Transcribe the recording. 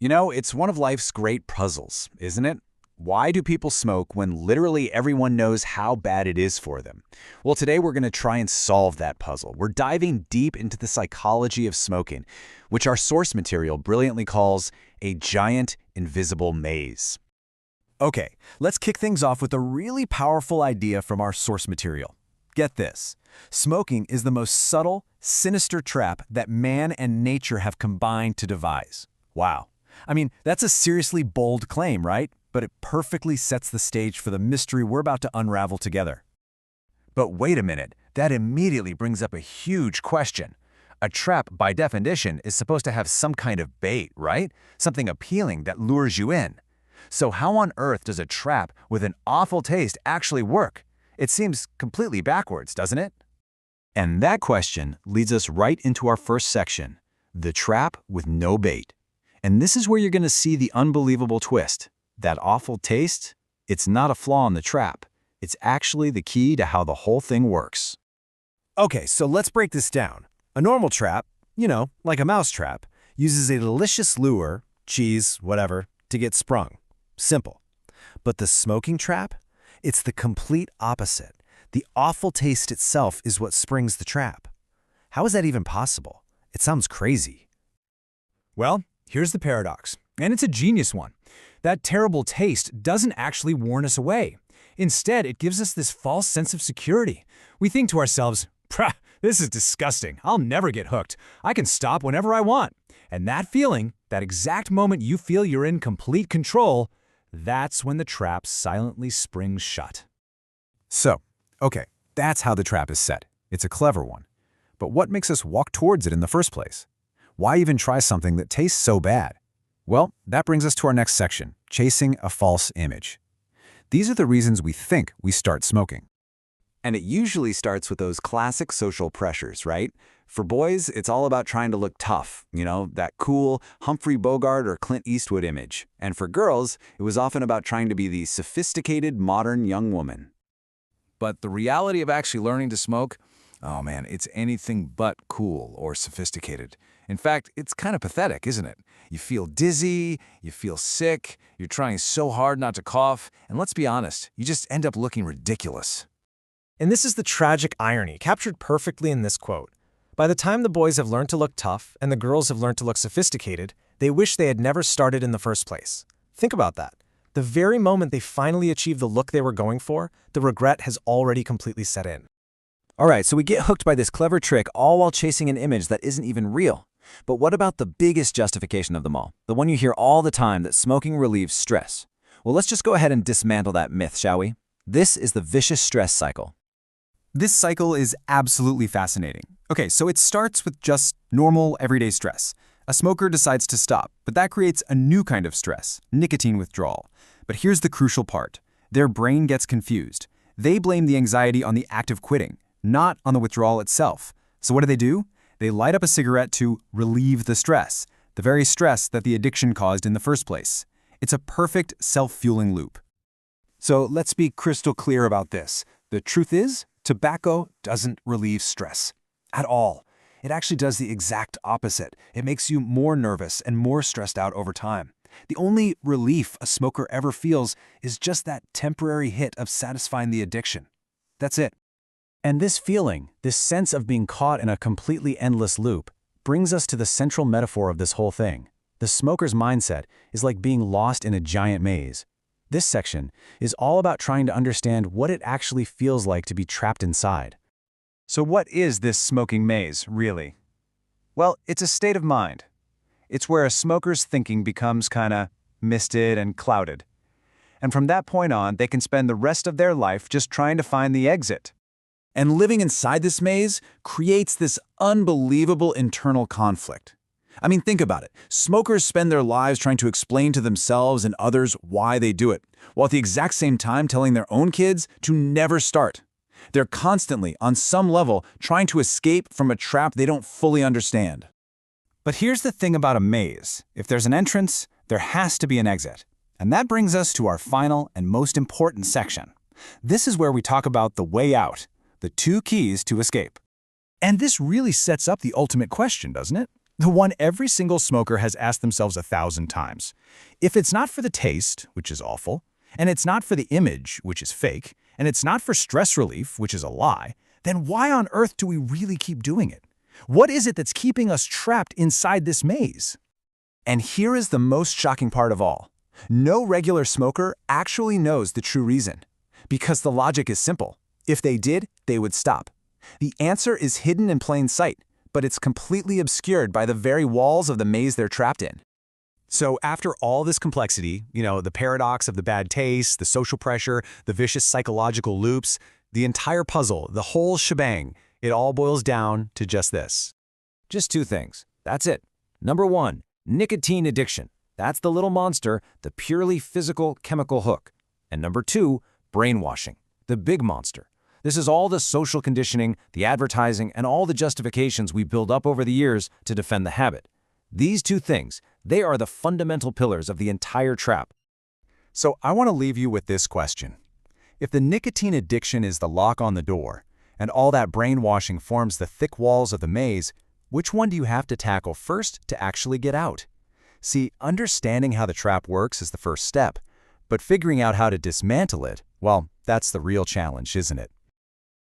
You know, it's one of life's great puzzles, isn't it? Why do people smoke when literally everyone knows how bad it is for them? Well, today we're going to try and solve that puzzle. We're diving deep into the psychology of smoking, which our source material brilliantly calls a giant invisible maze. Okay, let's kick things off with a really powerful idea from our source material. Get this. Smoking is the most subtle, sinister trap that man and nature have combined to devise. Wow. I mean, that's a seriously bold claim, right? But it perfectly sets the stage for the mystery we're about to unravel together. But wait a minute, that immediately brings up a huge question. A trap, by definition, is supposed to have some kind of bait, right? Something appealing that lures you in. So how on earth does a trap with an awful taste actually work? It seems completely backwards, doesn't it? And that question leads us right into our first section, the trap with no bait. And this is where you're going to see the unbelievable twist. That awful taste, it's not a flaw in the trap. It's actually the key to how the whole thing works. Okay, so let's break this down. A normal trap, like a mouse trap, uses a delicious lure, cheese, whatever, to get sprung. Simple. But the smoking trap? It's the complete opposite. The awful taste itself is what springs the trap. How is that even possible? It sounds crazy. Well, here's the paradox, and it's a genius one. That terrible taste doesn't actually warn us away. Instead, it gives us this false sense of security. We think to ourselves, "Prah, this is disgusting. I'll never get hooked. I can stop whenever I want." And that feeling, that exact moment you feel you're in complete control, that's when the trap silently springs shut. So, okay, that's how the trap is set. It's a clever one. But what makes us walk towards it in the first place? Why even try something that tastes so bad? Well, that brings us to our next section, chasing a false image. These are the reasons we think we start smoking. And it usually starts with those classic social pressures, right? For boys, it's all about trying to look tough, that cool Humphrey Bogart or Clint Eastwood image. And for girls, it was often about trying to be the sophisticated, modern young woman. But the reality of actually learning to smoke, oh man, it's anything but cool or sophisticated. In fact, it's kind of pathetic, isn't it? You feel dizzy, you feel sick, you're trying so hard not to cough, and let's be honest, you just end up looking ridiculous. And this is the tragic irony, captured perfectly in this quote. By the time the boys have learned to look tough and the girls have learned to look sophisticated, they wish they had never started in the first place. Think about that. The very moment they finally achieve the look they were going for, the regret has already completely set in. All right, so we get hooked by this clever trick all while chasing an image that isn't even real. But what about the biggest justification of them all? The one you hear all the time, that smoking relieves stress. Well, let's just go ahead and dismantle that myth, shall we? This is the vicious stress cycle. This cycle is absolutely fascinating. Okay, so it starts with just normal, everyday stress. A smoker decides to stop, but that creates a new kind of stress, nicotine withdrawal. But here's the crucial part. Their brain gets confused. They blame the anxiety on the act of quitting, not on the withdrawal itself. So what do? They light up a cigarette to relieve the stress, the very stress that the addiction caused in the first place. It's a perfect self-fueling loop. So let's be crystal clear about this. The truth is, tobacco doesn't relieve stress at all. It actually does the exact opposite. It makes you more nervous and more stressed out over time. The only relief a smoker ever feels is just that temporary hit of satisfying the addiction. That's it. And this feeling, this sense of being caught in a completely endless loop, brings us to the central metaphor of this whole thing. The smoker's mindset is like being lost in a giant maze. This section is all about trying to understand what it actually feels like to be trapped inside. So what is this smoking maze, really? Well, it's a state of mind. It's where a smoker's thinking becomes kinda misted and clouded. And from that point on, they can spend the rest of their life just trying to find the exit. And living inside this maze creates this unbelievable internal conflict. I mean, think about it. Smokers spend their lives trying to explain to themselves and others why they do it, while at the exact same time telling their own kids to never start. They're constantly, on some level, trying to escape from a trap they don't fully understand. But here's the thing about a maze. If there's an entrance, there has to be an exit. And that brings us to our final and most important section. This is where we talk about the way out, the two keys to escape. And this really sets up the ultimate question, doesn't it? The one every single smoker has asked themselves 1,000 times. If it's not for the taste, which is awful, and it's not for the image, which is fake, and it's not for stress relief, which is a lie, then why on earth do we really keep doing it? What is it that's keeping us trapped inside this maze? And here is the most shocking part of all. No regular smoker actually knows the true reason. Because the logic is simple. If they did, they would stop. The answer is hidden in plain sight, but it's completely obscured by the very walls of the maze they're trapped in. So after all this complexity, the paradox of the bad taste, the social pressure, the vicious psychological loops, the entire puzzle, the whole shebang, it all boils down to just this. Just two things. That's it. Number one, nicotine addiction. That's the little monster, the purely physical chemical hook. And number two, brainwashing, the big monster. This is all the social conditioning, the advertising, and all the justifications we build up over the years to defend the habit. These two things, they are the fundamental pillars of the entire trap. So I want to leave you with this question. If the nicotine addiction is the lock on the door, and all that brainwashing forms the thick walls of the maze, which one do you have to tackle first to actually get out? See, understanding how the trap works is the first step, but figuring out how to dismantle it, well, that's the real challenge, isn't it?